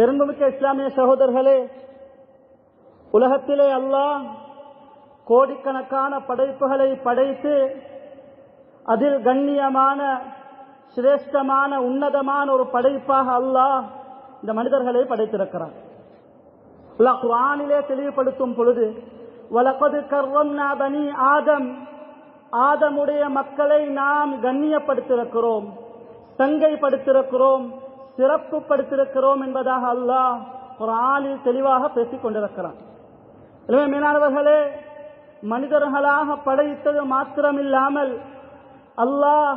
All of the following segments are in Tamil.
பெரும்பமிக்க இஸ்லாமிய சகோதரர்களே, உலகத்திலே அல்லாஹ் கோடிக்கணக்கான படைப்புகளை படைத்து அதில் கண்ணியமான சிரேஷ்டமான உன்னதமான ஒரு படைப்பாக அல்லாஹ் இந்த மனிதர்களை படைத்திருக்கிறார். அல்லாஹ் குர்ஆனிலே தெளிவுபடுத்தும் பொழுது, வலகத் கர்ரம்னா பனி ஆதம், ஆதமுடைய மக்களை நாம் கண்ணியப்படுத்தியிருக்கிறோம், சங்கைப்படுத்தியிருக்கிறோம், சிறப்பு படுத்திருக்கிறோம் என்பதாக அல்லாஹ் குர்ஆனில் தெளிவாக பேசிக் கொண்டிருக்கிறான். எனவே மேலானவர்களே, மனிதர்களாக படைத்தது மாத்திரமில்லாமல் அல்லாஹ்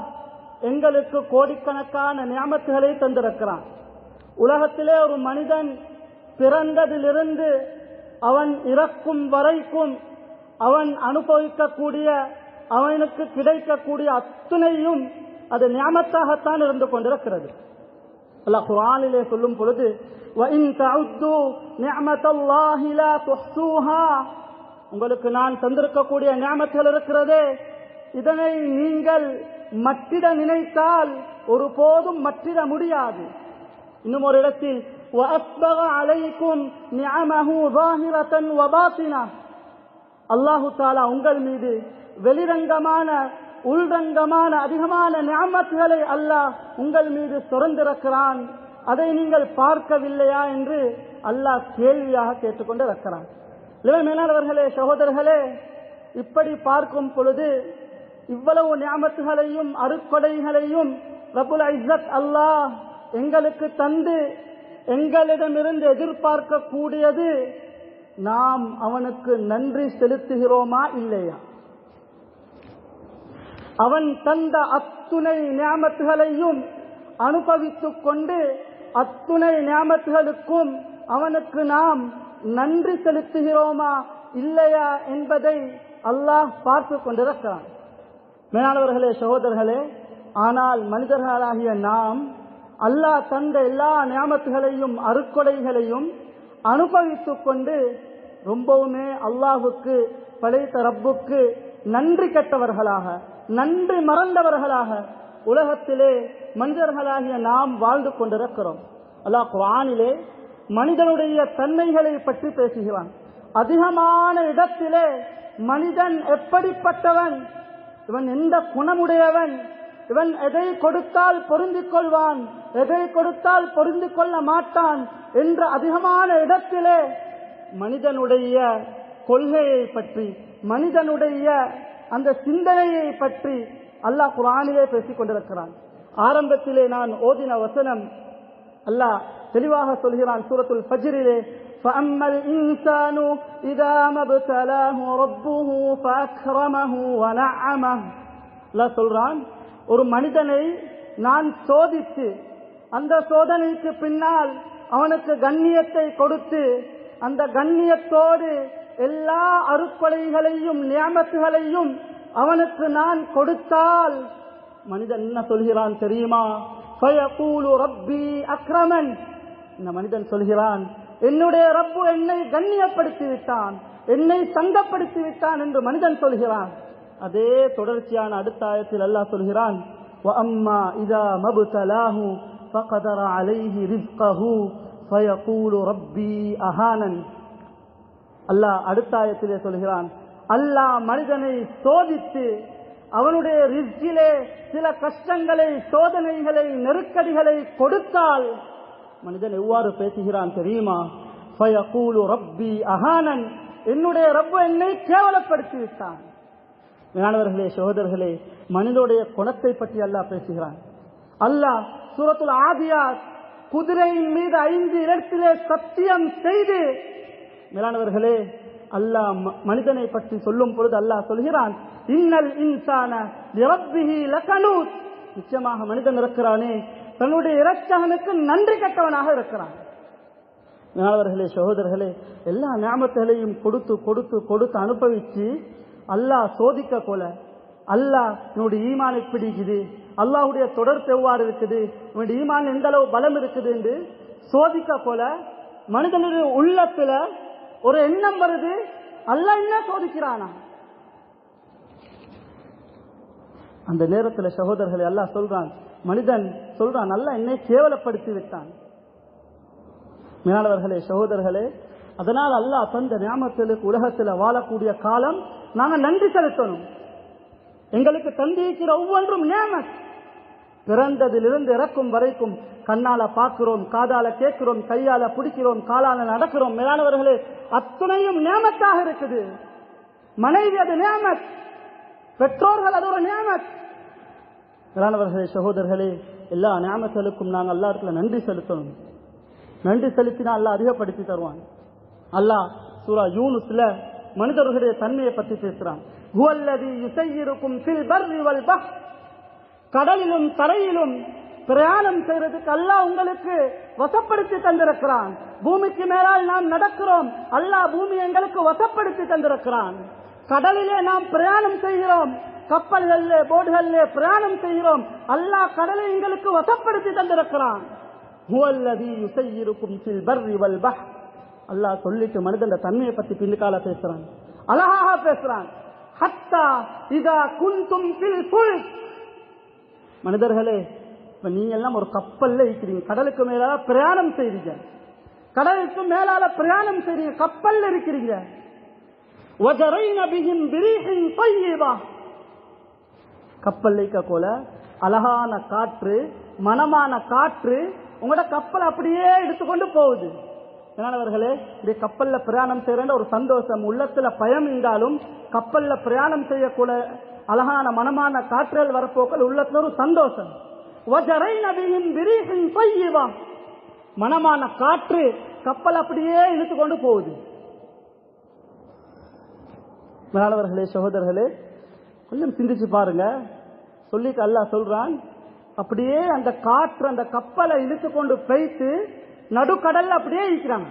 எங்களுக்கு கோடிக்கணக்கான நியமத்துகளை தந்திருக்கிறான். உலகத்திலே ஒரு மனிதன் பிறந்ததிலிருந்து அவன் இறக்கும் வரைக்கும் அவன் அனுபவிக்கக்கூடிய, அவனுக்கு கிடைக்கக்கூடிய அத்துணையும் அது நியமத்தாகத்தான் இருந்து கொண்டிருக்கிறது. அல்லாஹ் குர்ஆனிலே சொல்லும் பொழுது, வஇன் தஉது நிஅமத்தல்லாஹி லா துஹ்ஸூஹா, உங்களுக்கு நான் தந்திருக்கக்கூடிய நியமத்துகள் இருக்கிறதே, இதனை நீங்கள் மட்டிட நினைத்தால் ஒருபோதும் மட்டிட முடியாது. இன்னும் ஒரு இடத்தில், வஅஸ்பக அலைக்கும் நிஅமஹு ஸாஹிரத்தன் வபாத்தினா, அல்லாஹு தஆலா உங்கள் மீது வெளிரங்கமான உள்ரங்கமான அதிகமான நிஅமத்துகளை அல்லாஹ் உங்கள் மீது சுரந்திருக்கிறான், அதை நீங்கள் பார்க்கவில்லையா என்று அல்லாஹ் கேள்வியாக கேட்டுக்கொண்டு இருக்கிறான். மேலானவர்களே, சகோதரர்களே, இப்படி பார்க்கும் பொழுது இவ்வளவு நியமத்துகளையும் அருட்கொடைகளையும் ரப்புல் இஸ்ஸத் அல்லாஹ் எங்களுக்கு தந்து எங்களிடமிருந்து எதிர்பார்க்கக்கூடியது நாம் அவனுக்கு நன்றி செலுத்துகிறோமா இல்லையா? அவன் தந்த அத்துணை நியமத்துகளையும் அனுபவித்துக் கொண்டு அத்துணை நியமத்துகளுக்கும் அவனுக்கு நாம் நன்றி செலுத்துகிறோமா இல்லையா என்பதை அல்லாஹ் பார்த்து கொண்டிருக்கிறான். மேலானவர்களே, சகோதரர்களே, ஆனால் மனிதர்களாகிய நாம் அல்லாஹ் தந்த எல்லா நியமத்துகளையும் அருட்கொடைகளையும் அனுபவித்துக் கொண்டு ரொம்பவுமே அல்லாஹுக்கு படைத்த ரப்புக்கு நன்றி கெட்டவர்களாக, நன்றி மறந்தவர்களாக உலகத்திலே மனிதர்களாகிய நாம் வாழ்ந்து கொண்டிருக்கிறோம். அல்லாஹ் குர்ஆனிலே மனிதனுடைய தன்மைகளை பற்றி பேசுகிறான். அதிகமான இடத்திலே மனிதன் எப்படிப்பட்டவன், இவன் எந்த குணமுடையவன், இவன் எதை கொடுத்தால் பொருந்திக் கொள்வான், எதை கொடுத்தால் பொருந்திக் கொள்ள மாட்டான் என்ற அதிகமான இடத்திலே மனிதனுடைய கொள்கையை பற்றி, மனிதனுடைய அந்த சிந்தனையை பற்றி அல்லாஹ் குர்ஆனிலே பேசிக் கொண்டிருக்கிறான். ஆரம்பத்திலே நான் ஓதின வசனம் அல்லாஹ் தெளிவாக சொல்கிறான். சூரத்துல் ஃபஜ்ரிலே, فَأَمَّا الْإِنسَانُ إِذَا مَا ابْتَلَاهُ رَبُّهُ فَأَكْرَمَهُ وَنَعَّمَهُ. அல்லாஹ் சொல்றான், ஒரு மனிதனை நான் சோதித்து அந்த சோதனைக்கு பின்னால் அவனுக்கு கண்ணியத்தை கொடுத்து அந்த கண்ணியத்தோடு எல்லா அருட்கொடைகளையும் நியமத்துகளையும் அவனுக்கு நான் கொடுத்தால் மனிதன் என்ன சொல்கிறான் தெரியுமா? ஃபயகூலு ரப்பி அக்ரமன். இந்த மனிதன் சொல்கிறான், என்னுடைய ரப்பு என்னை கண்ணியப்படுத்தி விட்டான், என்னை சங்கப்படுத்தி விட்டான் என்று மனிதன் சொல்கிறான். அதே தொடர்ச்சியான அடுத்த ஆயத்தில் அல்லாஹ் சொல்கிறான், வஅம்மா இதா மப்தலாஹு ஃபகதர அலைஹி ரிஸ்கஹு ஃபயகூலு ரப்பி அஹானன். அல்லாஹ் அடுத்த ஆயத்திலே சொல்கிறான், அல்லாஹ் மனிதனை சோதித்து அவனுடைய ரிஸ்கிலே சில கஷ்டங்களை, சோதனைகளை, நெருக்கடிகளை கொடுத்தால் மனிதன் எவ்வாறு பேசுகிறான் தெரியுமா? ஃபயகூலு ரப்பி அஹானன், என்னுடைய ரப்பு என்னை கேவலப்படுத்தி விட்டான். மாணவர்களே, சகோதரர்களே, மனிதனுடைய குணத்தை பற்றி அல்லாஹ் பேசுகிறான். அல்லாஹ் சூரத்துல் ஆதியாத் குதிரையின் மீது 5 இடத்திலே சத்தியம் செய்து, மேலானவர்களே, அல்லாஹ் மனிதனை பற்றி சொல்லும் பொழுது அல்லாஹ் சொல்கிறான், இன்னல் இன்சான லிரப்பிஹி லகனூத். நிச்சயமாக மனிதன் இருக்கிறானே தன்னுடைய இரட்சகனுக்கு நன்றி கெட்டவனாக இருக்கிறான். மேலானவர்களே, சகோதரர்களே, எல்லா நியமத்துகளையும் கொடுத்து கொடுத்து கொடுத்து அனுபவிச்சு அல்லாஹ் சோதிக்க போல, அல்லாஹ் என்னுடைய ஈமான் எப்படி இருக்குது, அல்லாஹுடைய தொடர்பு எவ்வாறு இருக்குது, என்னுடைய ஈமான் எந்த அளவு பலம் இருக்குது என்று சோதிக்க போல மனிதனுடைய உள்ளத்துல ஒரு எண்ணம் வருது, அல்லாஹ் என்ன சோதிக்கிறானா? அந்த நேரத்தில் சகோதரர்களை அல்லாஹ் சொல்றான், மனிதன் சொல்றான், அல்லாஹ் என்னை கேவலப்படுத்தி விட்டான். மேலாளர்களே, சகோதரர்களே, அதனால் அல்லாஹ் தந்த நியாமத்துக்கு உலகத்தில் வாழக்கூடிய காலம் நாங்கள் நன்றி செலுத்தணும். எங்களுக்கு தந்திருக்கிற ஒவ்வொன்றும் நியாமத். பிறந்ததிலிருந்து இறக்கும் வரைக்கும் கண்ணால பார்க்கிறோம், காதால கேட்கிறோம், கையால பிடிக்கிறோம், காலால நடக்கிறோம். மேலானவர்களே, அத்துணையும் நியாமத்தாக இருக்குது. மனைவி அது நியாமத், பெற்றோர்கள் அது ஒரு நியாமத். மேலானவர்களே, சகோதரர்களே, எல்லா நியாமத்துகளுக்கும் நாங்கள் அல்லாஹ்வுக்கு நன்றி செலுத்தணும். நன்றி செலுத்தினா அல்லாஹ் அதிகப்படுத்தி தருவான். அல்லாஹ் சூரா யூனுஸ்ல மனிதர்களுடைய தன்மையை பற்றி பேசுறான். ஹுவல்லதி யுஸய்யிருக்கும் ஃபில் பர்ரி வல் பஹ். கடலிலும் தரையிலும் பிரயாணம் செய்யறதுக்கு அல்லாஹ் உங்களுக்கு வசப்படுத்தி தந்திருக்கிறான். பூமிக்கு மேலால் நாம் நடக்கிறோம், அல்லாஹ் பூமி எங்களுக்கு வசப்படுத்தி தந்திருக்கிறான். கடலிலே நாம் பிரயாணம் செய்கிறோம், கப்பல்களிலே போட்களிலே பிரயாணம் செய்கிறோம், அல்லாஹ் கடலை எங்களுக்கு வசப்படுத்தி தந்திருக்கிறான். ஹுவல்லதி யுஸய்யிருக்கும் ஃபில் பர்ரி வல் பஹ். அல்லாஹ் சொல்லிட்டு மனிதன் தன்மையை பத்தி பின்னுக்கால பேசுறான், அழகாக பேசுறான். ஹத்தா இதா குன்தும் ஃபில் ஃபுல்க். மனிதர்களே, இப்ப நீங்க எல்லாம் ஒரு கப்பல்ல இருக்கிறீங்க, கடலுக்கு மேலால பிரயாணம் செய்றீங்க, கடலுக்கு மேலால பிரயாணம் செய்றீங்க, கப்பல்ல இருக்கிறீங்க. வஜரைன பிஹிம் பிரீஹின் தய்யிபா. கப்பல் லைக்க போல அழகான காற்று, மனமான காற்று உங்களோட கப்பல் அப்படியே எடுத்துக்கொண்டு போகுது. என்னவர்களே, இந்த கப்பல்ல பிரயாணம் செய்யற ஒரு சந்தோஷம், உள்ளத்துல பயம் இருந்தாலும் கப்பல்ல பிரயாணம் செய்யக்கூட அழகான மனமான காற்றுகள் வரப்போக்கள் உள்ளத்துல ஒரு சந்தோஷம். மனமான காற்று கப்பல் அப்படியே இழுத்து கொண்டு போகுது. மேலாளர்களே, சகோதரர்களே, கொஞ்சம் சிந்திச்சு பாருங்க. சொல்லிட்டு அல்லாஹ் சொல்றான், அப்படியே அந்த காற்று அந்த கப்பலை இழுத்து கொண்டு போயிட்டு நடுக்கடல்ல அப்படியே இருக்கிறாங்க.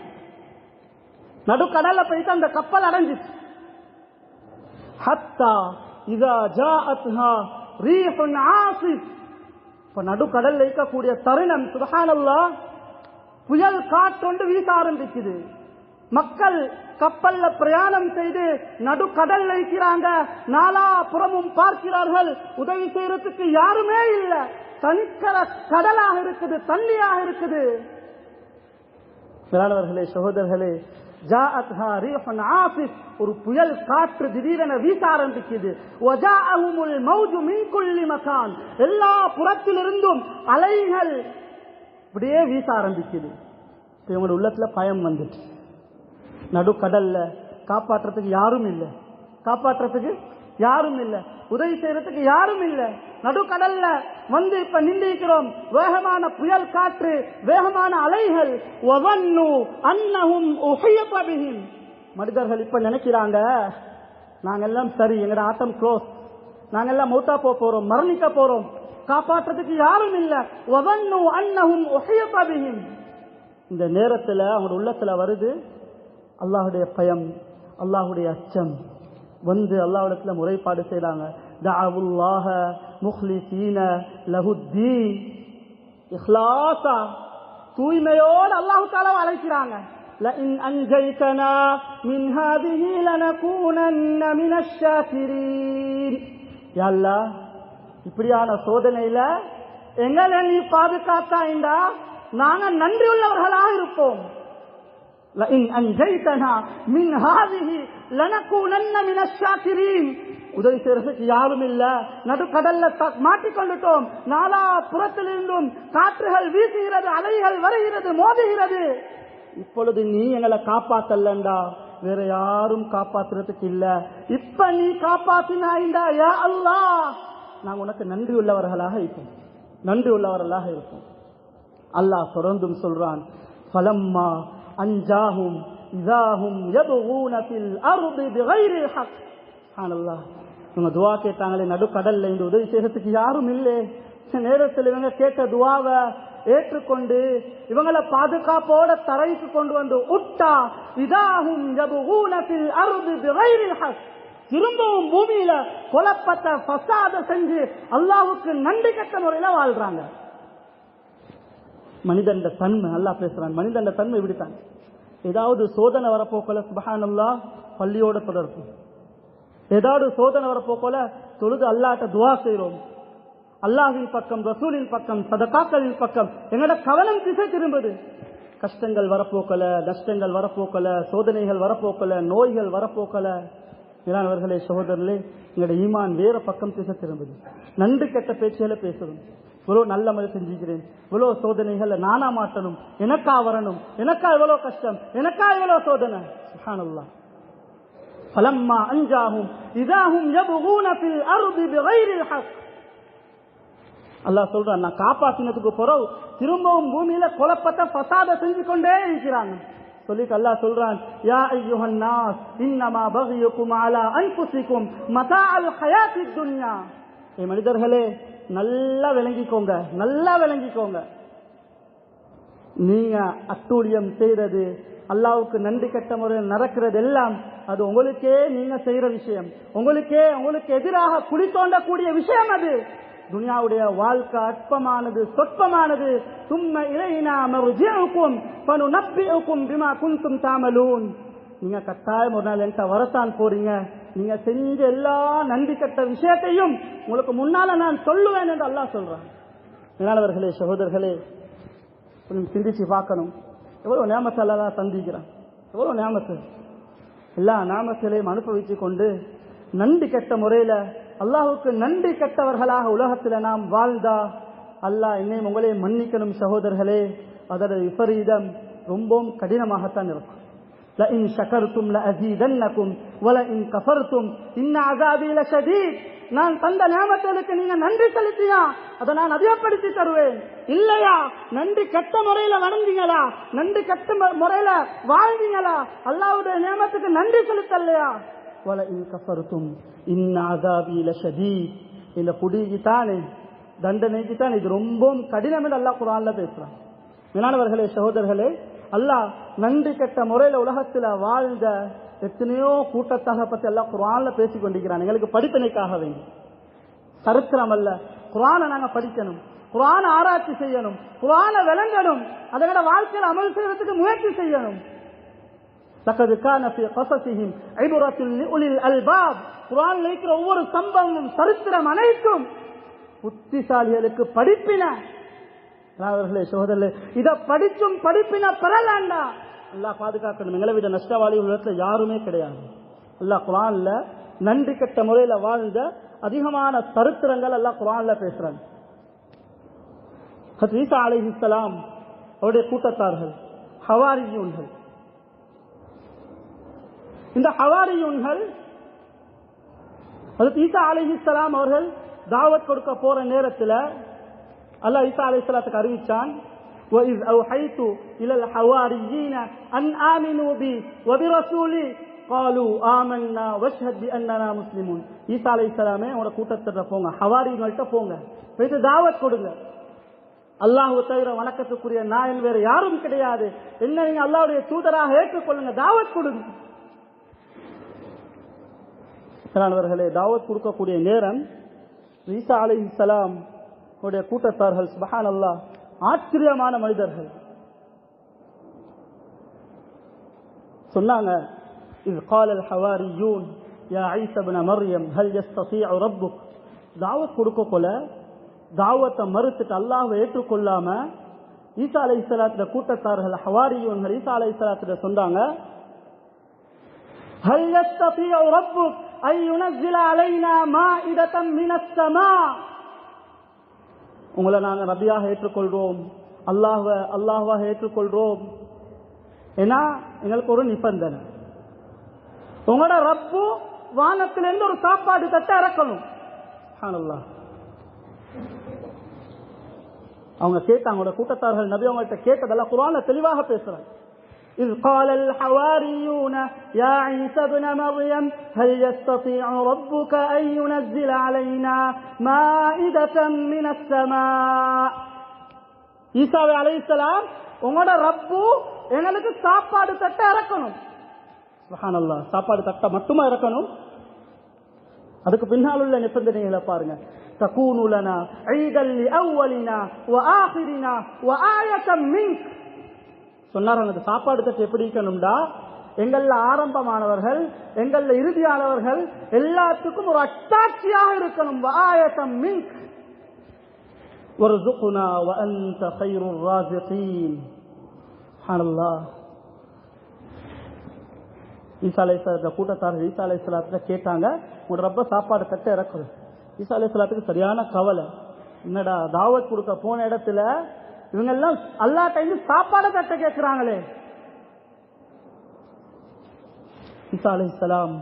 நடுக்கடல்ல போயிட்டு அந்த கப்பல் அடைஞ்சிச்சு. ஹத்தா இதா ஜாஅத்ஹா ரீஹுன் ஆசிஃப். இப்ப நடுக்கடல்ல இருக்கக்கூடிய தருணம், சுப்ஹானல்லாஹ், புயல் காற்றொண்டு வீச ஆரம்பிக்குது. மக்கள் கப்பல்ல பிரயாணம் செய்து நடுக்கடல்ல இருக்கிறாங்க. நாலா புறமும் பார்க்கிறார்கள், உதவி செய்யறதுக்கு யாருமே இல்லை. தனிக்கர கடலாக இருக்குது, தண்ணியாக இருக்குது. மேலானவர்களே, சகோதரர்களே, ஜாஅத்ஹா ரீஹுன் ஆசிஃப், ஒரு புயல் காற்று திடீரென வீச ஆரம்பிக்குது. வஜாஅஹுமுல் மௌஜு மின் குல்லி மகான், எல்லா புறத்திலிருந்தும் அலைகள் அப்படியே வீச ஆரம்பிக்குது. இவங்க உள்ளத்துல பயம் வந்துச்சு. நடுக்கடல்ல காப்பாற்றுறதுக்கு யாரும் இல்லை, காப்பாற்றுறதுக்கு யாரும் இல்லை, உதவி செய்யறதுக்கு யாரும் இல்லை. நடுக்கடல்ல வந்து இப்ப நின்றிருக்கிறோம். வேகமான புயல் காற்று, வேகமான அலைகள். மனிதர்கள் இப்ப நினைக்கிறாங்க, நாங்கெல்லாம் சரி, எங்கட ஆட்டம் க்ளோஸ், நாங்கெல்லாம் மௌத்தா போறோம், மரணிக்க போறோம், காப்பாற்றுறதுக்கு யாரும் இல்லை. இந்த நேரத்தில் அவங்க உள்ளத்துல வருது அல்லாஹுடைய பயம், அல்லாஹுடைய அச்சம். வந்து அல்லாஹ்விடத்துல முறைப்பாடு செய்றாங்க. தஅவுல்லாஹ முக்லிஸீன லஹுத்தீன், இக்லாஸா தூய்மையோடு அல்லாஹ் தஆலா அழைக்கிறாங்க. லஇன் அன்ஜைதனா மின் ஹாதிஹி லனகூனன்ன மினஷ் ஷாகிரீன். யா அல்லாஹ், இப்படியான சோதனையில எங்களை நீ பாதுகாத்தாய்டா நாங்க நன்றி உள்ளவர்களாக இருப்போம். லஇன் அன்ஜைதனா மின் ஹாதிஹி லனகூனன்ன மினஷ் ஷாகிரீன். உதவி செய்யறதுக்கு யாரும் இல்ல, நடுக்கடல்ல மாட்டிக்கொண்டுட்டோம். நாலா புறத்திலிருந்தும் காற்றுகள் வீசுகிறது, அலைகள் வருகிறது, மோதுகிறது. இப்பொழுது நீ எங்களை காப்பாத்தல்லண்டா, வேற யாரும் காப்பாத்துறதுக்கு இல்ல. இப்ப நீ காப்பாத்தினாய்டா யா அல்லாஹ், நாங்க உனக்கு நன்றி உள்ளவர்களாக இருப்போம், நன்றி உள்ளவர்களாக இருப்போம். அல்லாஹ் தொடர்ந்தும் சொல்றான், ஃபலம்மா அன்ஜாஹும் இதாஹும் யபூன ஃபில் அர்தி பிகைரில் ஹக். சுப்ஹானல்லாஹ், இவங்க துவா கேட்டாங்களே நடுக்கடல்ல, இந்த உதவி செய்யறதுக்கு யாரும் இல்லை. நேரத்தில் இவங்க கேட்ட துவாவை ஏற்றுக்கொண்டு இவங்களை பாதுகாப்போட தரைக்கு கொண்டு வந்து உட்டா இதாஹும் யபூன ஃபில் அர்தி பிகைரில் ஹக். திரும்பவும் பூமியில குழப்பத்தை ஃபசாத செஞ்சு அல்லாஹ்வுக்கு நன்றி கெட்ட முறையில வாழ்றாங்க. மனிதன் தன்மை அல்லாஹ் பேசுறான். மனிதன் தன்மை இப்படித்தான். ஏதாவது சோதனை வரப்போக்கல சுப்ஹானல்லாஹ் பள்ளியோட தொடர்பு, ஏதாவது சோதனை வரப்போக்கல தொழுது அல்லாஹ்ட்ட துஆ செய்றோம். அல்லாஹ்வின் பக்கம், ரசூலின் பக்கம், சதகாக்களின் பக்கம் எங்களோட கவனம் திசை திரும்புது. கஷ்டங்கள் வரப்போக்கல, நஷ்டங்கள் வரப்போக்கல, சோதனைகள் வரப்போக்கல, நோய்கள் வரப்போக்கல. இரானவர்களே, சகோதரர்களே, எங்களுடைய ஈமான் வேற பக்கம் திசை திரும்புது. நன்றி கெட்ட பேச்சுகளை பேசணும். இவ்வளவு நல்ல மாதிரி செஞ்சுக்கிறேன், இவ்வளவு சோதனைகள் நானா மாட்டணும், எனக்கா வரணும், எனக்கா இவ்வளவு கஷ்டம், எனக்கா இவ்வளவு சோதனை. சுப்ஹானல்லாஹ். ஃபலம்மா அன்ஜாஹும் இதாஹும் யப்கூன ஃபில் அர்தி பிகைரில் ஹக். அல்லாஹ் சொல்றான், நான் காப்பாத்தினதுக்கு பிறகு திரும்பவும் பூமியில குழப்பத்தை ஃபசாத செஞ்சு கொண்டே இருக்கிறாங்க. சொல்லிட்டு அல்லாஹ் சொல்றான், யா அய்யுஹன் நாஸ் இன்னமா பகியுக்கும் அலா அன்ஃபுஸிக்கும் மதாஅல் ஹயாத்தித் துன்யா. ஏ மனிதர்களே, நல்லா விளங்கிக்கோங்க, நல்லா விளங்கிக்கோங்க. நீங்க அட்டூழியம் செய்யறது, அல்லாஹ்வுக்கு நன்றி கெட்ட முறையில் நடக்கிறது எல்லாம் அது உங்களுக்கே நீங்க செய்யற விஷயம், உங்களுக்கு எதிராக குழி தோண்டக்கூடிய விஷயம். அது துனியாவுடைய வாழ்க்கை அற்பமானது, சொற்பமானது. சும்ம இலைனா மர்ஜிஉக்கும் ஃபனுனப்பிஉக்கும் பிமா குன்தும் தஅமலூன். நீங்க கட்டாயம் ஒரு நாள் என்கிட்ட வரத்தான் போறீங்க. நீங்க செஞ்ச எல்லா நன்றி கெட்ட விஷயத்தையும் உங்களுக்கு முன்னால நான் சொல்லுவேன் என்று அல்லாஹ் சொல்றான். மேலானவர்களே, சகோதரர்களே, கொஞ்சம் சிந்திச்சு பார்க்கணும். எவ்வளவு நியாமத்தை அல்லாஹ் சந்திக்கிறான், எவ்வளவு நியாமத்து. எல்லா நியாமத்திலையும் அனுபவிச்சு கொண்டு நன்றி கெட்ட முறையில அல்லாஹுக்கு நன்றி கெட்டவர்களாக உலகத்துல நாம் வாழ்ந்தா அல்லாஹ் என்னையும் உங்களையும் மன்னிக்கணும் சகோதரர்களே. அதோட விபரீதம் ரொம்பவும் கடினமாகத்தான் இருக்கும். لئن شكرتم لأزيدنكم ولئن كفرتم إن عذابي لشديد. நான் தந்த நியாமத்துக்கு நீங்க நன்றி செலுத்தினா அதை நான் அதிகப்படுத்தி தருவேன். இல்லையா, நன்றி கெட்ட முறையில வணங்கிங்களா, நன்றி கெட்ட முறையில வாழ்ந்தீங்களா, அல்லாஹ்வுடைய நியாமத்துக்கு நன்றி செலுத்தலையா, وَلَئِنْ كَفَرْتُمْ إِنَّ عَذَابِي لَشَدِيدٌ. இந்த புடிக்கு தானே, தண்டனைக்கு தான் இது ரொம்பவும் கடினம் என்று அல்லாஹ் குர்ஆன்ல பேசுறான். மேலானவர்களே, சகோதரர்களே, அல்லாஹ் நன்றி கெட்ட முறையில உலகத்துல வாழ்ந்த எத்தனையோ கூட்டத்தாக பத்தி அல்லாஹ் குர்ஆன்ல பேசிக் கொண்டிருக்கிறான். எங்களுக்கு படிப்பினைக்காக வேண்டி, சரித்திரம் அல்ல. குர்ஆனை நாங்க படிக்கணும், குர்ஆனை ஆராய்ச்சி செய்யணும், குர்ஆனை விளங்கணும், அதோட வாழ்க்கையில் அமல் செய்வதற்கு முயற்சி செய்யணும். لقد كان في قصصهم عبرة لأولي الألباب. குர்ஆன்ல இருக்கிற ஒவ்வொரு சம்பவமும் சரித்திரம் அனைத்தும் புத்திசாலிகளுக்கு படிப்பின. அவர்களே, சகோதரர்களே, இத படிச்சும் படிப்பின பெறலாண்டா அல்லாஹ் பாதுகாக்கணும். எங்களை விட நஷ்டவாளி உலகத்தில் யாருமே கிடையாது. அல்லாஹ் குர்ஆன்ல நன்றி கெட்ட முறையில வாழ்ந்த அதிகமான சரித்திரங்கள் அல்லாஹ் குர்ஆன்ல பேசுறாங்க. ஹஜ்ரத் ஈசா அலைஹிஸ்ஸலாம் அவருடைய கூட்டத்தார்கள் ஹவாரியூன்கள். இந்த ஹவாரியூன்கள் ஹஜ்ரத் ஈசா அலைஹிஸ்ஸலாம் அவர்கள் தாவத் கொடுக்க போற நேரத்தில் அல்லாஹ் ஈசா அலைஹிஸ்ஸலாத்துக்கு அறிவிச்சான், وَإِذْ أَوْحَيْتُ إِلَى الْحَوَارِيِّينَ أَنْ آمِنُوا بِي وَبِرَسُولِي قَالُوا آمَنَّا وَاشْهَدْ بِأَنَّنَا مُسْلِمُونَ. ஈசா அலைஹிஸ்ஸலாமே உங்களோட கூட்டத்திட்ட போங்க, ஹவாரிகள்கிட்ட போங்க, போயிட்டு தாவத் கொடுங்க. அல்லாஹ்வை தவிர வணக்கத்துக்குரிய நாயன் வேற யாரும் கிடையாது, என்ன நீங்க அல்லாஹ்வுடைய தூதராக ஏற்றுக்கொள்ளுங்க, தாவத் கொடுங்க. அவர்களே, தாவத் கொடுக்கக்கூடிய நேரம் ஈசா அலைஹிஸ்ஸலாம் உடைய கூட்டத்தார்கள் சுப்ஹானல்லாஹ் ஆச்சரியமான மனிதர்கள் சொன்னாங்க, إذ قال الحواريون يا عيسى ابن مريم هل يستطيع ربك. தாவத் கொடுக்கக்குள்ள தாவத்தை மறுத்துட்டு அல்லாஹ்வை ஏற்றுக்கொள்ளாம ஈசா அலைஹிஸ்ஸலாத்துடைய கூட்டத்தார்கள் ஹவாரியூன்கள் ஈசா அலைஹிஸ்ஸலாத்துடைய சொன்னாங்க, هل يستطيع ربك أن ينزل علينا مائدة من السماء. உங்களை நாங்கள் நபியாக ஏற்றுக்கொள்றோம், அல்லாஹ்வாக ஏற்றுக்கொள்றோம். ஏன்னா எங்களுக்கு ஒரு நிபந்தனை, உங்களோட ரப்பு வானத்திலிருந்து ஒரு சாப்பாடு தட்டை இறக்கணும். சுப்ஹானல்லாஹ். அவங்க கேட்டாங்க, அவங்களோட கூட்டத்தார்கள் நபி அவங்கள்ட்ட கேட்டதெல்லாம் குர்ஆன்ல தெளிவாக பேசுறாங்க. إذ قال الحواريون يا عيسى ابن مريم هل يستطيع ربك أن ينزل علينا مائدة من السماء. ஈசா அலைஹிஸ்ஸலாம் உங்களோட ரப்பு எங்களுக்கு சாப்பாடு தட்டை இறக்கணும். சுப்ஹானல்லாஹ். சாப்பாடு தட்டை மட்டுமா இறக்கணும், அதுக்கு பின்னால் உள்ள நிபந்தனைகளை பாருங்க. தகூனு லனா ஈதல் லிஅவ்வலினா வஆகிரினா வஆயத்தம் மின்க். சொன்னார்கள், அந்த சாப்பாடு தட்டு எப்படி இருக்கணும்டா, எங்கள்ல ஆரம்பமானவர்கள் எங்கள்ல இறுதியானவர்கள் எல்லாத்துக்கும் ஒரு அட்டாட்சியாக இருக்கணும். வஆயத்தம் மின்க் வர்ஸுக்னா வஅன்த கைருர் ராஸிகீன். சுப்ஹானல்லாஹ். ஈசா அலைஹிஸ்ஸலாம் கூட்டத்தார் ஈசா அலைஹிஸ்ஸலாத்துல கேட்டாங்க, உங்க ரப்ப சாப்பாடு தட்ட இறக்குது. ஈசா அலைஹிஸ்ஸலாத்துக்கு சரியான கவலை, என்னடா தாவத் கொடுக்க போன இடத்துல இவங்க எல்லாம் அல்லா டைம் சாப்பாடு தட்ட கேட்கிறாங்களே. ஈசா அலைஹிஸ்ஸலாம்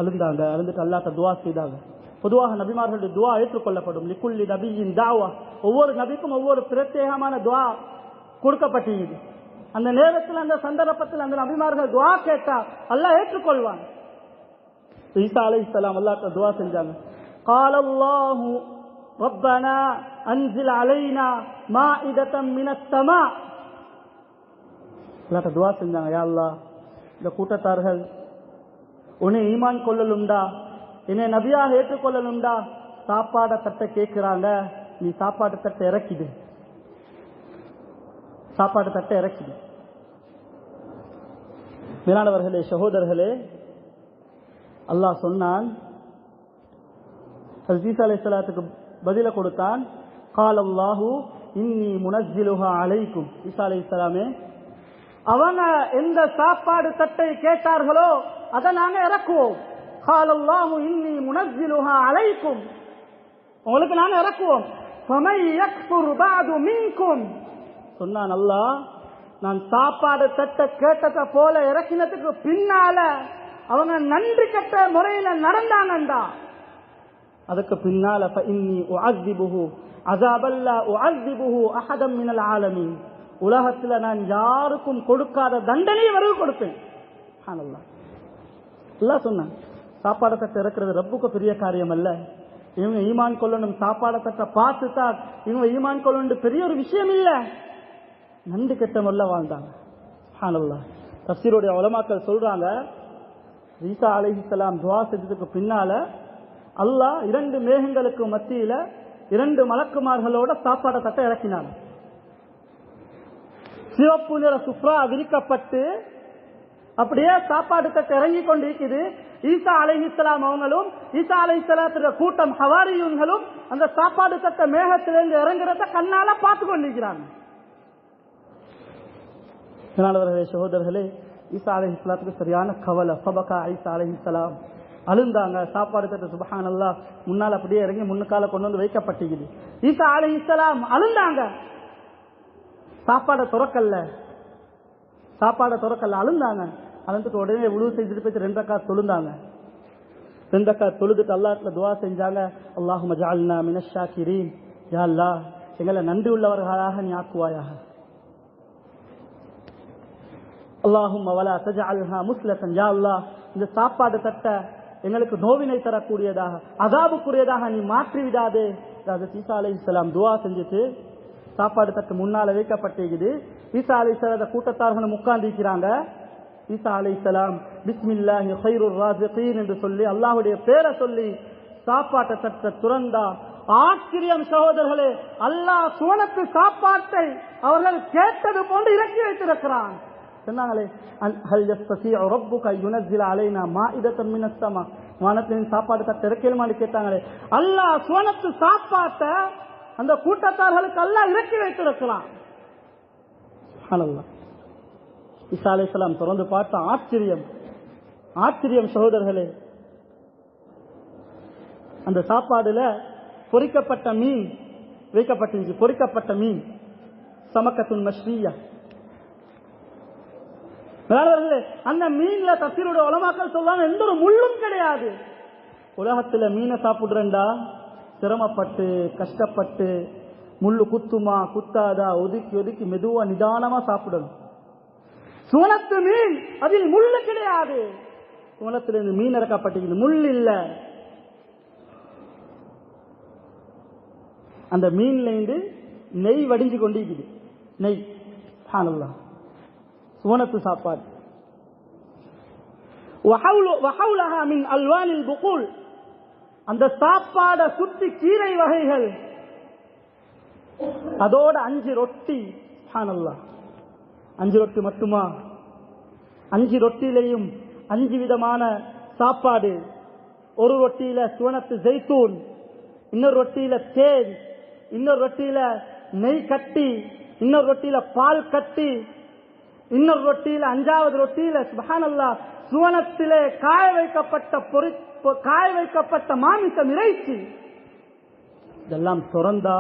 அழுந்தாங்க. அழுந்துட்டு அல்லாஹ்ட்ட துஆ செய்தாங்க. பொதுவாக நபிமார்களுடைய துஆ ஏற்றுக்கொள்ளப்படும். லிக்குல்லி நபியின் தாவா, ஒவ்வொரு நபிக்கும் ஒவ்வொரு பிரத்யேகமான துஆ கொடுக்கப்பட்டிருக்குது. அந்த நேரத்தில் அந்த சந்தர்ப்பத்தில் அந்த நபிமார்கள் துஆ கேட்டா அல்லாஹ் ஏற்றுக்கொள்வான். ஈசா அலைஹிஸ்ஸலாம் அல்லாஹ்ட்ட துஆ செஞ்சாங்க. قال الله ربنا انزل علينا مائدة من السماء. அல்லாஹ்ட்ட துஆ செஞ்சாங்க, யா அல்லாஹ் இந்த கூட்டத்தார்கள் உன்னை ஈமான் கொள்ளலும்டா, என்னை நபியாக ஏற்றுக்கொள்ளலும்டா, சாப்பாட தட்ட கேட்கிறாங்க, நீ சாப்பாடு தட்ட இறக்கிடு, சாப்பாடு தட்ட இறக்கிடு. மேலானவர்களே, சகோதரர்களே, அல்லாஹ் சொன்னான், ஈசா அலைஹிஸ்ஸலாத்துக்கு பதில கொடுத்தான். காலல்லாஹு இன்னி முனஸ்ஸிலுஹா அலைக்கும். ஈசா அலைஹிஸ்ஸலாமே, அவங்க எந்த சாப்பாடு தட்டை கேட்டார்களோ அதை நாங்க இறக்குவோம். காலல்லாஹு இன்னி முனஸ்ஸிலுஹா அலைக்கும், உங்களுக்கு நாங்க இறக்குவோம். ஃபமை யக்ஃபுர் பஅது மின்கும். சொன்னான் அல்லாஹ், நான் சாப்பாடு தட்ட கேட்டதை போல இறக்கினதுக்கு பின்னால அவங்க நன்றி கெட்ட முறையில நடந்தாங்கண்டா, அதுக்கு பின்னால ஃபஇன்னி உஅذிபுஹு அஸாபல் லா உஅذிபுஹு அஹதம் மினல் ஆலமீன், உலகத்துல நான் யாருக்கும் கொடுக்காத தண்டனையை வரை கொடுப்பேன். சுப்ஹானல்லாஹ். அல்லாஹ் சொன்னான், சாப்பாடு தட்ட இறக்குறது ரப்புக்கு பெரிய காரியம் அல்ல. இவங்க ஈமான் கொள்ளணும், சாப்பாடு தட்ட பார்த்துட்டா இவங்க ஈமான் கொள்ளணும் பெரிய ஒரு விஷயம் இல்ல. நன்றி கெட்ட முறையில வாழ்ந்தாங்க. சுப்ஹானல்லாஹ். தஃசீருடைய உலமாக்கள் சொல்றாங்க, ஈசா அலைஹிஸ்ஸலாம் துஆ செஞ்சதுக்கு பின்னால அல்லாஹ் 2 மேகங்களுக்கு மத்தியில 2 மலக்குமார்களோட சாப்பாடு தட்ட இறக்கினாங்க. சிவப்பு நிற சுப்ரா விரிக்கப்பட்டு அப்படியே சாப்பாடு தட்ட இறங்கி கொண்டிருக்குது. ஈசா அலைஹிஸ்ஸலாம் அவங்களும் ஈசா அலைஹிஸ்ஸலாத்துடைய கூட்டம் ஹவாரியூன்களும் அந்த சாப்பாடு தட்ட மேகத்திலிருந்து இறங்குறத கண்ணால பார்த்து கொண்டிருக்கிறாங்க. சகோதரர்களே, ஈசா அலைஹிஸ்ஸலாத்துக்கு சரியான கவலை. சபகா ஈசா அலைஹிஸ்ஸலாம் அழுந்தாங்க. சாப்பாடு தட்ட சுப்ஹானல்லாஹ் முன்னால் அப்படியே இறங்கி முன்னுக்கால கொண்டு வந்து வைக்கப்பட்டிருக்குது. ஈசா அலைஹிஸ்ஸலாம் அழுந்தாங்க. சாப்பாடை துறக்கல்ல அழுந்தாங்க. அழுந்துட்டு உடனே உழுவு செஞ்சுட்டு போயிட்டு 2 ரக்காத் தொழுந்தாங்க. 2 ரக்காத் தொழுதுட்டு அல்லாஹ்ட்ட துஆ செஞ்சாங்க, அல்லாஹும்ம ஜஅல்னா மினஷ் ஷாக்கிரீன், யா அல்லாஹ் எங்களை நன்றி உள்ளவர்களாக நீ ஆக்குவாயாக. அல்லாஹும்ம வலா தஜஅல்ஹா முஸ்லத்தன், யா அல்லாஹ் இந்த சாப்பாடு தட்ட எங்களுக்கு நோவினை தரக்கூடியதாக அதாபுக்குரியதாக நீ மாற்றி விடாதே. ஈசா அலைஹிஸ்ஸலாம் துஆ செஞ்சுட்டு சாப்பாடு தட்டு முன்னால வைக்கப்பட்டிருக்குது. ஈசா அலைஹிஸ்ஸலாம் கூட்டத்தார்களும் உட்கார்ந்திருக்கிறாங்க. ஈசா அலைஹிஸ்ஸலாம் பிஸ்மில்லாஹி கைருர் ராஸிகீன் என்று சொல்லி அல்லாஹ்வுடைய பேரை சொல்லி சாப்பாட்டை தட்ட துறந்தா. ஆச்சரியம் சகோதரர்களே, அல்லாஹ் சுவனத்து சாப்பாட்டை அவர்கள் கேட்டது போன்று இறக்கி வைத்திருக்கிறான். சொன்னாங்களே, ஹல் யஸ்தஸீஉ ரப்புக யுனஸ்ஸில அலைனா மாஇதத்தன் மினஸ் ஸமா, வானத்தின் சாப்பாடு தட்ட இறக்கலுமான்னு கேட்டாங்களே. அல்லாஹ் சுவனத்து சாப்பாட்டை அந்த கூட்டத்தார்களுக்கு அல்லாஹ் இறக்கி வைத்திருக்கிறான். சுப்ஹானல்லாஹ். ஈசா அலைஹிஸ்ஸலாம் தொடர்ந்து பார்த்த ஆச்சரியம் சகோதரர்களே. அந்த சாப்பாடுல பொரிக்கப்பட்ட மீன் வைக்கப்பட்டிருந்துச்சு. பொரிக்கப்பட்ட மீன் சமக்கத்துன் மஷ்ரியா. அந்த மீன்ல தஃசீருடைய உலமாக்கள் சொல்றாங்க, எந்த ஒரு முள்ளும் கிடையாது. உலகத்துல மீனை சாப்பிடுறா சிரமப்பட்டு கஷ்டப்பட்டு முள்ளு குத்துமா குத்தாதா ஒதுக்கி மெதுவா நிதானமா சாப்பிடணும். சுவனத்து மீன், அதில் முள்ளு கிடையாது. சுவனத்துல இருந்து மீன் இறக்கப்பட்டிருக்கு, முள் இல்ல. அந்த மீன்ல இருந்து நெய் வடிஞ்சு கொண்டிருக்குது. நெய் சுப்ஹானல்லாஹ். சுவனத்து சாப்பாடு. வஹவுலஹா மின் அல்வானில் புகூல், அந்த சாப்பாட சுத்தி கீரை வகைகள், அதோட 5 ரொட்டி. சுப்ஹானல்லாஹ். 5 ரொட்டி மட்டுமா? 5 ரொட்டியிலையும் 5 விதமான சாப்பாடு. ஒரு ரொட்டியில சுவனத்து ஜெய்தூன், இன்னொரு ரொட்டியில தேன், இன்னொரு ரொட்டியில நெய் கட்டி, இன்னொரு ரொட்டியில பால் கட்டி, இன்னொரு ரொட்டியில, 5வது ரொட்டியில சுப்ஹானல்லாஹ் சுவனத்திலே காய வைக்கப்பட்ட மாமிசம், இறைச்சி. இதெல்லாம் துறந்தா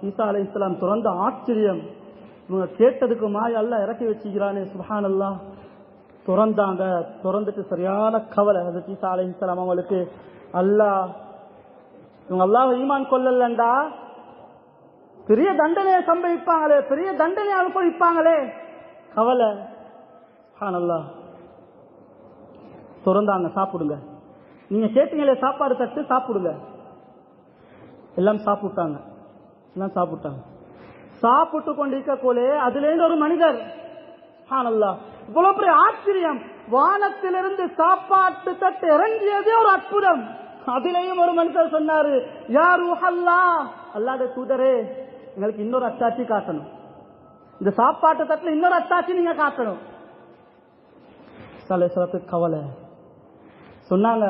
ஈசா அலைஹிஸ்ஸலாம் துறந்த ஆச்சரியம். இவங்க கேட்டதுக்கு மாய அல்லாஹ் இறக்கி வச்சுக்கிறானே சுப்ஹானல்லாஹ். துறந்தாங்க. துறந்துட்டு சரியான கவலை ஹஜ்ரத் ஈசா அலைஹிஸ்ஸலாம் அவங்களுக்கு. அல்லாஹ் இவங்க அல்லாஹ் ஈமான் கொள்ளலண்டா பெரிய தண்டனையை சம்பவிப்பாங்களே, பெரிய தண்டனை அனுபவிப்பாங்களே, கவலை. சுப்ஹானல்லாஹ். துறந்தாங்க. சாப்பிடுங்க, நீங்க கேட்டீங்களே சாப்பாடு தட்டு, சாப்பிடுங்க. எல்லாம் சாப்பிட்டாங்க. எல்லாம் சாப்பிட்டாங்க. சாப்பிட்டு கொண்டிருக்க போலே அதுலேருந்து ஒரு மனிதர், சுப்ஹானல்லாஹ், இவ்வளவு பெரிய ஆச்சரியம். வானத்திலிருந்து சாப்பாட்டு தட்டு இறங்கியதே ஒரு அற்புதம். அதிலேயும் ஒரு மனிதர் சொன்னாரு, யா ரூஹல்லாஹ், அல்லாஹ்வுடைய தூதரே, எங்களுக்கு இன்னொரு அத்தாட்சி காட்டணும். இந்த சாப்பாட்டு தட்டுல இன்னொரு அத்தாட்சி நீங்க காட்டணும். சலேசத்துக்கு கவலை. சொன்னாங்க,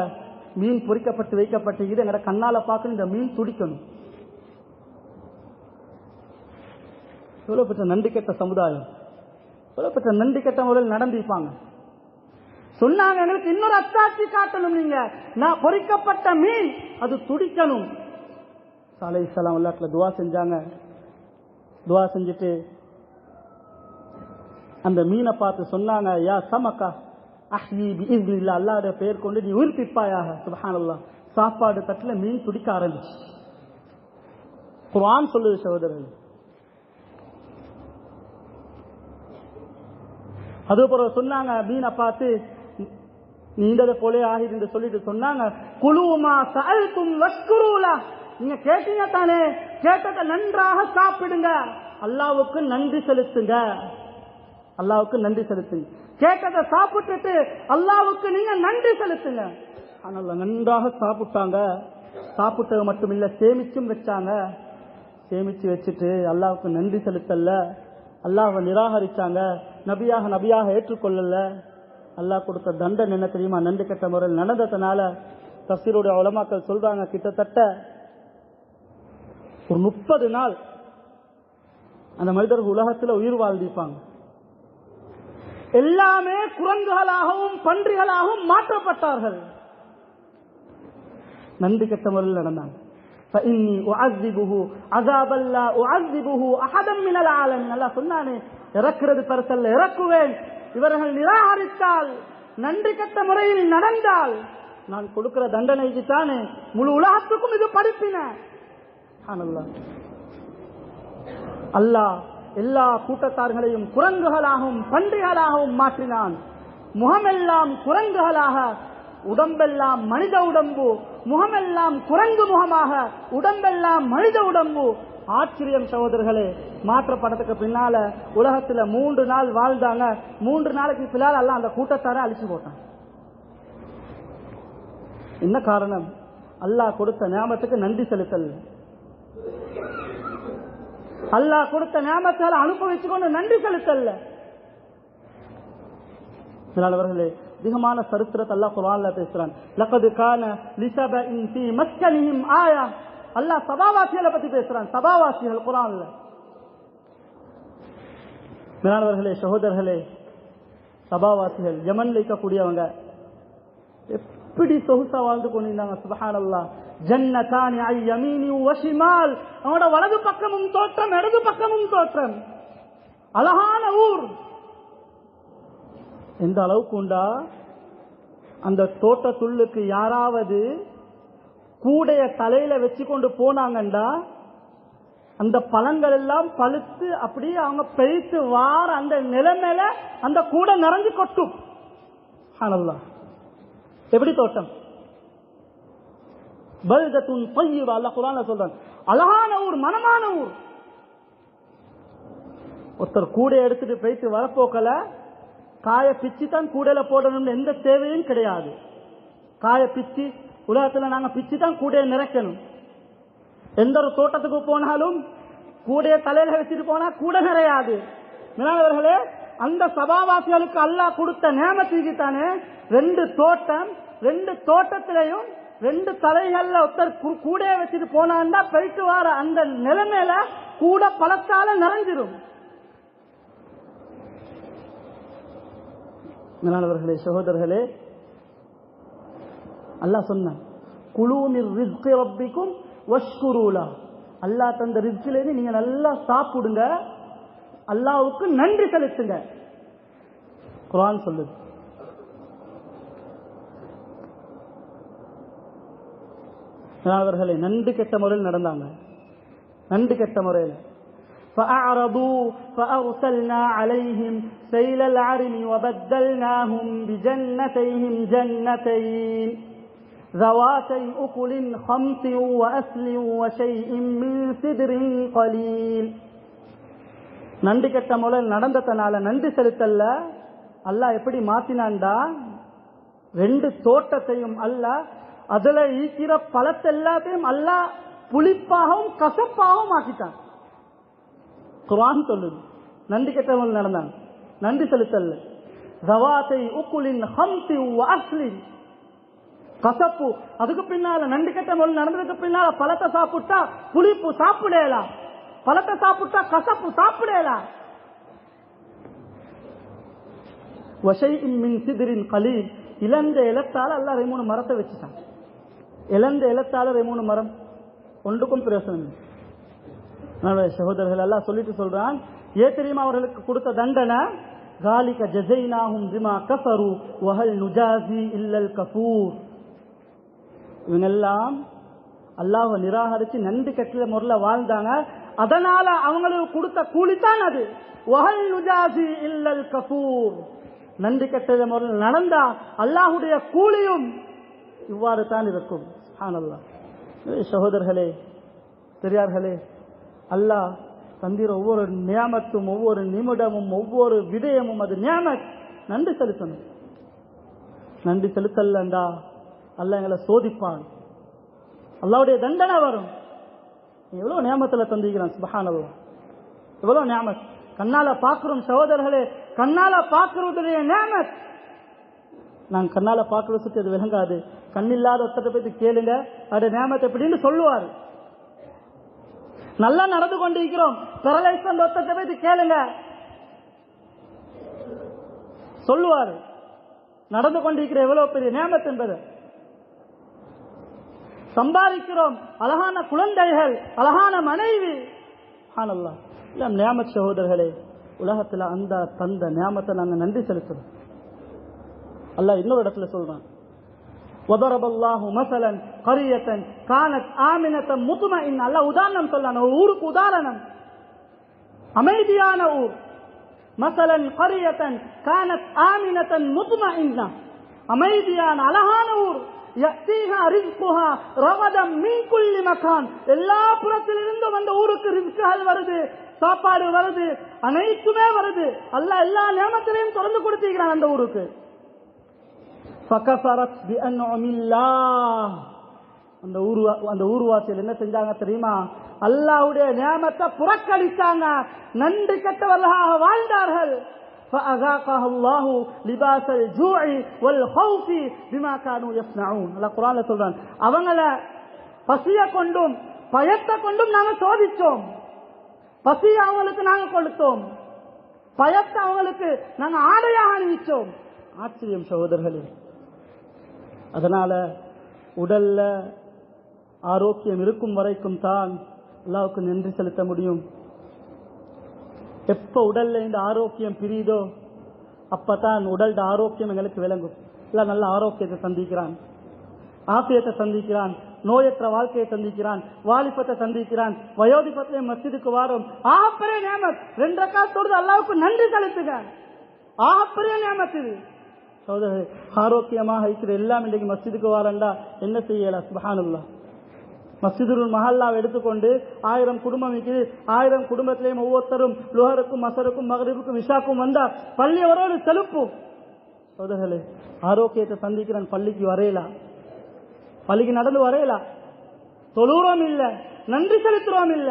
மீன் பொரிக்கப்பட்டு வைக்கப்பட்டு இது எங்கட கண்ணால பார்க்கணும், இந்த மீன் துடிக்கணும். எவ்வளவு பெற்ற நன்றி கெட்ட சமுதாயம், எவ்வளவு பெற்ற நன்றி கெட்ட முறையில் நடந்திருப்பாங்க. சொன்னாங்க, எங்களுக்கு இன்னொரு அத்தாட்சி காட்டணும், நீங்க நான் பொரிக்கப்பட்ட மீன் அது துடிக்கணும். அலைஹிஸ்ஸலாம் அல்லாஹ்ல துஆ செஞ்சாங்க. துஆ செஞ்சுட்டு அந்த மீனை பார்த்து சொன்னாங்க, யா சமக்கா அஹ்யி பிஇذنில்லாஹ், அல்லாஹ்வுடைய பெயர் கொண்டு நீ உயிர்ப்பிப்பாயாக. சுப்ஹானல்லாஹ். சாப்பாடு தட்டுல மீன் துடிக்க ஆரம்பிச்சு. குர்ஆன் சொல்லுது சகோதரர்கள். அதுபோல சொன்னாங்க, மீனை பார்த்து நீண்டதை போலே ஆகிது என்று சொல்லிட்டு சொன்னாங்க, குலூமா சஅல்தும் வஷ்குரூலா, நீங்க கேட்டீங்க தானே, கேட்டதை நன்றாக சாப்பிடுங்க, அல்லாஹ்வுக்கு நன்றி செலுத்துங்க. அல்லாஹ்வுக்கு நன்றி செலுத்துங்க. கேட்டதை சாப்பிட்டுட்டு அல்லாஹ்வுக்கு நீங்க நன்றி செலுத்துங்க. ஆனால் நன்றாக சாப்பிட்டாங்க. சாப்பிட்டது மட்டும் இல்ல, சேமிச்சும் வச்சாங்க. சேமிச்சு வச்சுட்டு அல்லாஹ்வுக்கு நன்றி செலுத்தல, அல்லாஹ்வை நிராகரிச்சாங்க, நபியாக ஏற்றுக்கொள்ளல. அல்லாஹ் கொடுத்த தண்டனை என்ன தெரியுமா? நன்றி கெட்ட முறையில் நடந்ததுனால தஃசீருடைய உலமாக்கள் சொல்றாங்க, கிட்டத்தட்ட ஒரு 30 நாள் அந்த மனிதர்கள் உலகத்தில் உயிர் வாழ்ந்திருப்பாங்க. எல்லாமே குரங்குகளாகவும் பன்றிகளாகவும் மாற்றப்பட்டார்கள். நன்றி கெட்ட முறையில் நடந்தாங்க. فإني أعذبه عذابا لا أعذبه أحدا من العالمين. அல்லாஹ் சொன்னானே, இறக்குறது பரிசல்ல, இறக்குவேன். இவர்கள் நிராகரித்தால், நன்றி கெட்ட முறையில் நடந்தால் நான் கொடுக்கிற தண்டனைக்கு தானே முழு உலகத்துக்கும் இது படிப்பின. அல்லாஹ் எல்லா கூட்டத்தார்களையும் குரங்குகளாகவும் பன்றிகளாகவும் மாற்றினான். முகமெல்லாம் குரங்குகளாக, உடம்பெல்லாம் மனித உடம்பு, முகமெல்லாம் குரங்கு முகமாக, உடம்பெல்லாம் மனித உடம்பு. ஆச்சரியம் சகோதரர்களே. மாற்றப்படத்துக்கு பின்னால உலகத்துல 3 நாள் வாழ்ந்தாங்க. 3 நாளைக்கு பின்னால் எல்லாம் அந்த கூட்டத்தாரை அழிச்சு போட்டான். என்ன காரணம்? அல்லாஹ் கொடுத்த நியாமத்துக்கு நன்றி செலுத்தல். அல்லாஹ் கொடுத்த நியாமத்தால அனுபவிச்சு கொண்டு நன்றி செலுத்தல்ல. அவர்களே, அதிகமான சரித்திரத்தை அல்லாஹ் குர்ஆன்ல பேசுறான். லகத் கான லிஸபஇன் ஃபீ மஸ்கனிஹிம் ஆயா. அல்லாஹ் சபாவாசிகளை பத்தி பேசுறான். சபாவாசிகள் குர்ஆன்ல. மேலானவர்களே, சகோதரர்களே, சபாவாசிகள் யமன்ல இருக்கக்கூடியவங்க எப்படி சொகுசா வாழ்ந்து கொண்டிருந்தாங்க. சுப்ஹானல்லாஹ். ஜன்னதானி ஐ யமீனி வ ஷிமால். அவங்களோட வலது பக்கமும் தோற்றம், இடது பக்கமும் தோற்றம். அழகான ஊர். எந்த அளவுக்கு உண்டா, அந்த தோட்டத்துள்ளுக்கு யாராவது கூடைய தலையில வச்சு கொண்டு போனாங்கண்டா அந்த பழங்கள் எல்லாம் பழுத்து அப்படியே அவங்க பெய்த்து வார அந்த நிலைமையில அந்த கூடை நிறைஞ்சு கொட்டும். சுப்ஹானல்லாஹ். எப்படி தோட்டம்? பல்தத்துன் தய்யிபா. அல்லாஹ் குர்ஆன்ல சொல்றான், அழகான ஊர், மனமான ஊர். ஒருத்தர் கூடைய எடுத்துட்டு போயிட்டு வரப்போக்கல காய பிச்சு தான் கூடையில போடணும்னு எந்த தேவையும் கிடையாது. காய பிச்சு உலகத்துல நாங்க பிச்சு தான் கூடைய நிறைக்கணும். எந்த ஒரு தோட்டத்துக்கு போனாலும் கூடைய தலையில வச்சுட்டு போனா கூட நிறையாது. மேலானவர்களே, அந்த சபாவாசிகளுக்கு அல்லாஹ் கொடுத்த நியமத்துக்கு தானே 2 தோட்டம், 2 தோட்டத்திலையும் 2 தலைகள்ல ஒருத்தர் கூடைய வச்சுட்டு போனாண்டா போயிட்டு வர அந்த நிலைமையில கூட பழத்தால நிறைஞ்சிரும். மேலானவர்களே, சகோதரர்களே, அல்லாஹ் சொன்னான், குலூ மிர் ரிஸ்கி ரப்பிக்கும் வஷ்குரு லஹு. அல்லாஹ் தந்த ரிஸ்கிலேருந்து நீங்க நல்லா சாப்பிடுங்க, அல்லாஹ்வுக்கு நன்றி செலுத்துங்க. குர்ஆன் சொல்லுது. அவர்களே நன்றி கெட்ட முறையில் நடந்தாங்க. நன்றி கெட்ட முறையில் فأعرضوا فأرسلنا عليهم سيل العرم وبدلناهم بجنتيهم جنتين ذواتي أكل خمط وأثل وشيء من سدر قليل. நன்றி கெட்ட முறையில் நடந்ததனால நன்றி செலுத்தல்ல அல்லாஹ் எப்படி மாத்தினான்டா, 2 தோட்டத்தையும் அல்லாஹ் அதுல ஈக்கிற பழத்தை எல்லாத்தையும் அல்லாஹ் புளிப்பாகவும் கசப்பாகவும் ஆக்கிட்டான். குர்ஆன் சொல்லுது. நன்றி கெட்டவங்க நடந்தாங்க, நன்றி செலுத்தல்ல. ஸவாத்தை உக்குலின் ஹம்ஸி வ அஸ்லின், கசப்பு. அதுக்கு பின்னால நன்றி கெட்டவங்க நடந்ததுக்கு பின்னால பழத்தை சாப்பிட்டா புளிப்பு சாப்பிடலாம், பழத்தை சாப்பிட்டா கசப்பு சாப்பிடலாம். வஷைஇன் மின் சித்ரின் கலீல், இழந்த இலத்தால அல்லாஹ் 3 மரத்தை வச்சுட்டான். இழந்த இலத்தால 3 மரம், ஒன்றுக்கும் பிரயோசனம் இல்லை. சகோதரர்கள், அல்லாஹ் சொல்லிட்டு சொல்றான், தெரியுமா அவர்களுக்கு கொடுத்த தண்டனை, காலிக ஜஸைனாஹும் பிமா கஃபரு வஹல் நுஜாஸி இல்லல் கஃபூர். இவங்க எல்லாம் அல்லாஹ்வை நிராகரிச்சு நன்றி கெட்ட முறையில் வாழ்ந்தாங்க, அதனால அவங்களுக்கு கொடுத்த கூலி தான் அது. வஹல் நுஜாஸி இல்லல் கஃபூர். நன்றி கெட்ட முறையில் நடந்தா அல்லாஹ்வுடைய கூலியும் இவ்வாறு தான் இருக்கும். சுப்ஹானல்லாஹ். சகோதரர்களே, பெரியார்களே, அல்லாஹ் தந்திர ஒவ்வொரு நியாமத்தும், ஒவ்வொரு நிமிடமும், ஒவ்வொரு விடயமும் அது நியாமத். நன்றி செலுத்தணும். நன்றி செலுத்தல்லண்டா அல்லாஹ் எங்களை சோதிப்பான், அல்லாஹ்வுடைய தண்டனை வரும். எவ்வளவு நியாமத்துல தந்திக்கிறான். சுப்ஹானல்லாஹ், எவ்வளவு நியாமத். கண்ணால பாக்குறோம் சகோதரர்களே, கண்ணால பாக்குறதுடைய நியாமத். நான் கண்ணால பாக்குறது சுற்றி அது விளங்காது. கண்ணில்லாத ஒருத்தரை பத்தி கேளுங்க, அது நியாமத் எப்படின்னு சொல்லுவார். நல்லா நடந்து கொண்டிருக்கிறோம், பெரலைஸ் ஒருத்தரை பத்தி கேளுங்க, சொல்லுவார் நடந்து கொண்டிருக்கிற எவ்வளவு பெரிய நியாமத் என்பது. சம்பாதிக்கிறோம், அழகான குழந்தைகள், அழகான மனைவி, சுப்ஹானல்லாஹ், எல்லாம் நியாமத். சகோதரர்களே, உலகத்துல அந்த தந்த நியாமத்தை நாங்க நன்றி செலுத்துறோம். அல்லாஹ் இன்னொரு இடத்துல சொல்றான், وضرب الله مثلا قرية كانت آمنة مطمئنة. அல்லாஹ் உதாரணம் சொல்றான், ஒரு ஊருக்கு உதாரணம், அமைதியான ஊர். مثلا قرية كانت آمنة مطمئنة, அமைதியான அழகான ஊர். يأتيها رزقها رغدا من كل مكان, எல்லா புறத்திலிருந்தும் அந்த ஊருக்கு ரிஸ்குகள் வருது, சாப்பாடு வருது, அனைத்துமே வருது. அல்லாஹ் எல்லா நியமத்திலையும் தொடர்ந்து கொடுத்திருக்கிறான் அந்த ஊருக்கு. فكفرت بأنعم الله, அந்த ஊர்வாசிகள் என்ன செஞ்சாங்க தெரியுமா, அல்லாஹ்வுடைய நியமத்தை புறக்கணித்தாங்க, நன்றி கெட்டவர்களாக வாழ்ந்தார்கள். فأذاقها الله لباس الجوع والخوف بما كانوا يصنعون. அல்லாஹ் குர்ஆன்ல சொல்றான், அவங்கள பசிய கொண்டும் பயத்தை கொண்டும் நாங்க சோதிச்சோம். பசிய அவங்களுக்கு நாங்க கொடுத்தோம், பயத்தை அவங்களுக்கு நாங்க ஆடையாக அணிவிச்சோம். ஆச்சரியம் சகோதரர்களே. அதனால உடல்ல ஆரோக்கியம் இருக்கும் வரைக்கும் தான் அல்லாஹ்வுக்கு நன்றி செலுத்த முடியும். எப்ப உடல்ல இந்த ஆரோக்கியம் பிரியுதோ அப்பதான் உடல்ட ஆரோக்கியம் எங்களுக்கு விளங்கும். எல்லாம் நல்ல ஆரோக்கியத்தை சந்திக்கிறான், ஆபியத்தை சந்திக்கிறான், நோயற்ற வாழ்க்கையை சந்திக்கிறான், வாலிபத்தை சந்திக்கிறான், வயோதிபத்திலே மஸ்ஜிதுக்கு வாரம். ஆகப்பெரிய நியமத். 2 ரக்காத் தொழுது அல்லாஹ்வுக்கு நன்றி செலுத்துங்க, ஆகப்பெரிய நியமத் இது. சகோதரர்களே, ஆரோக்கியமாக இருக்கிற எல்லாம் இன்றைக்கு மஸ்ஜிதுக்கு வாரண்டா என்ன செய்யலாம். சுப்ஹானல்லாஹ். மஸ்ஜிதுல் மஹல்லாவை எடுத்துக்கொண்டு 1000 குடும்பம் இருக்குது. 1000 குடும்பத்திலேயும் ஒவ்வொருத்தரும் லுஹருக்கும் மசருக்கும் மகரிபுக்கும் இஷாக்கும் வந்தா பள்ளி வரோடு செலுப்பும். சகோதரர்களே, ஆரோக்கியத்தை சந்திக்கிறான், பள்ளிக்கு வரையலாம், பள்ளிக்கு நடந்து வரையலாம், தொழுறோம் இல்ல, நன்றி செலுத்துறோம் இல்ல.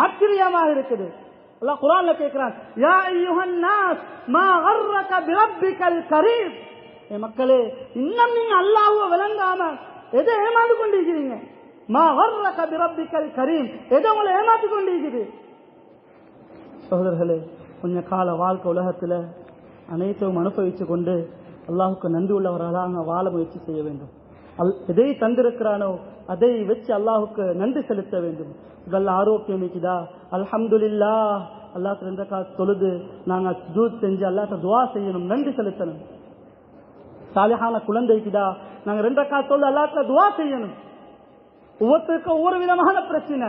ஆச்சரியமாக இருக்குது. அல்லாஹ் குர்ஆன்ல கேக்குறான், யா அய்யுஹன் நாஸ் மா கர்ரக பிரப்பிக்கல் கரீம். மக்களே, இன்னும் நீங்க அல்லாஹ்வை விளங்காம எதை ஏமாந்து கொண்டிருக்கிறீங்க? மா கர்ரக பிரப்பிக்கல் கரீம், எதை உங்களை ஏமாத்தி கொண்டிருக்குது? சகோதரர்களே, கொஞ்ச கால வாழ்க்கை உலகத்துல அனைத்தையும் அனுபவித்து கொண்டு அல்லாஹுக்கு நன்றி உள்ளவர்களாக வாழ முயற்சி செய்ய வேண்டும். எதை தந்திருக்கிறானோ அதை வச்சு அல்லாஹுக்கு நன்றி செலுத்த வேண்டும். உடல் ஆரோக்கியம் இருக்குதா, அல்ஹம்துலில்லாஹ், அல்லாஹ் 2 ரக்காத் தொழுது நாங்கள் சுஜூத் செஞ்சு அல்லாஹ்ட்ட துஆ செய்யணும், நன்றி செலுத்தணும். சாலிஹான குழந்தைக்குதா, நாங்கள் 2 ரக்காத் தொழுது அல்லாஹ்ட்ட துஆ செய்யணும். ஒவ்வொருத்தருக்கும் ஒவ்வொரு விதமான பிரச்சனை.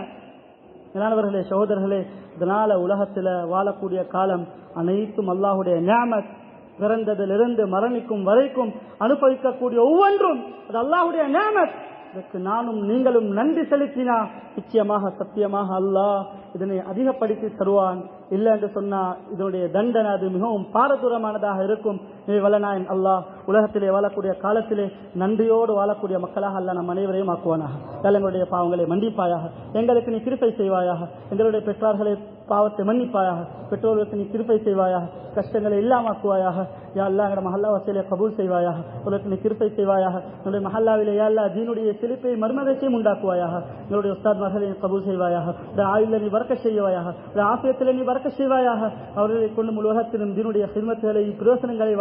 மேலானவர்களே, சகோதரர்களே, இதனால உலகத்தில் வாழக்கூடிய காலம் அனைத்தும் அல்லாஹுடைய நிஅமத். பிறந்ததிலிருந்து மரணிக்கும் வரைக்கும் அனுபவிக்கக்கூடிய ஒவ்வொன்றும் அது அல்லாஹுடைய நிஅமத். இதற்கு நானும் நீங்களும் நன்றி செலுத்தினா நிச்சயமாக சத்தியமாக அல்லாஹ் இதனை அதிகப்படுத்தி தருவான். இல்லை என்று சொன்னா இதனுடைய தண்டனை அது மிகவும் பாரதூரமானதாக இருக்கும். வல்லநாயன் அல்லாஹ் உலகத்திலே வாழக்கூடிய காலத்திலே நன்றியோடு வாழக்கூடிய மக்களாக அல்லாஹ் நம் அனைவரையும் ஆக்குவானாக. எங்களுடைய பாவங்களை மன்னிப்பாயாக, எங்களுக்கு நீ கிருபை செய்வாயாக. எங்களுடைய பெற்றார்களை பாவத்தை மன்னிப்பாயாக, பெற்றோர்களுக்கு நீ கிருபை செய்வாயாக, கஷ்டங்களை இல்லாமக்குவாயாக. யா அல்லாஹ் எங்களுடைய மஹல்லா வசீலை கபூல் செய்வாயாக, உங்களுக்கு நீ கிருபை செய்வாயாக. எங்களுடைய மஹல்லாவிலே யா அல்லாஹ் தீனுடைய செழிப்பை மர்மதத்தையும் உண்டாக்குவாயாக. எங்களுடைய உஸ்தாத் மகளை கபூல் செய்வாயாக, ஆயுளில் நீ வரக்க செய்வாயாக, ஆசியத்தில் நீ வரக்க செய்வாயாக. அவர்களை கொண்டு முழு உலகத்திலும் தீனுடைய ஹிதமத்துகளை பிரயோசனங்களை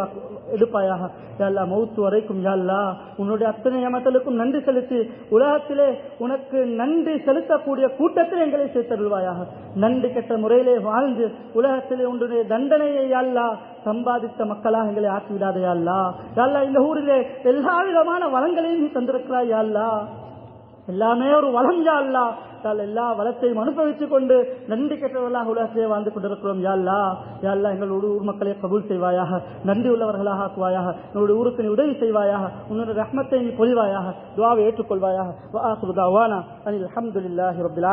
எடுப்பாயாக. யா அல்லாஹ் மௌத்து வரைக்கும் யா அல்லாஹ் உன்னுடைய அத்தனை நியமத்துக்கும் நன்றி செலுத்தி உலகத்திலே உனக்கு நன்றி செலுத்தக்கூடிய கூட்டத்தில் எங்களை சேர்த்தருள்வாயாக. நன்றி கெட்ட முறையிலே வாழ்ந்து உலகத்திலே உன்னுடைய தண்டனையை யா அல்லாஹ் சம்பாதித்த மக்களாக எங்களை ஆக்கிவிடாதே யா அல்லாஹ். யா அல்லாஹ் இந்த ஊரிலே எல்லா விதமான வளங்களையும் நீ தந்திருக்கிறாய் யா அல்லாஹ். எல்லாமே ஒரு வளம் யா அல்லாஹ். எல்லா வளத்தையும் அனுபவித்துக் கொண்டு நன்றி கெட்டவர்களாக உலகத்திலே வாழ்ந்து கொண்டிருக்கிறோம் யா அல்லாஹ். யா அல்லாஹ் எங்களுடைய ஊர் மக்களை கபூல் செய்வாயாக, நன்றி உள்ளவர்களாக ஆக்குவாயாக. எங்களுடைய ஊருக்கு நீ உதவி செய்வாயாக, உன்னுடைய ரஹ்மத்தை நீ பொழிவாயாக, துஆவை ஏற்றுக்கொள்வாயாக. வ ஆகிரு தஅவானா அனில் ஹம்துலில்லாஹி ரப்பில் ஆலமீன்.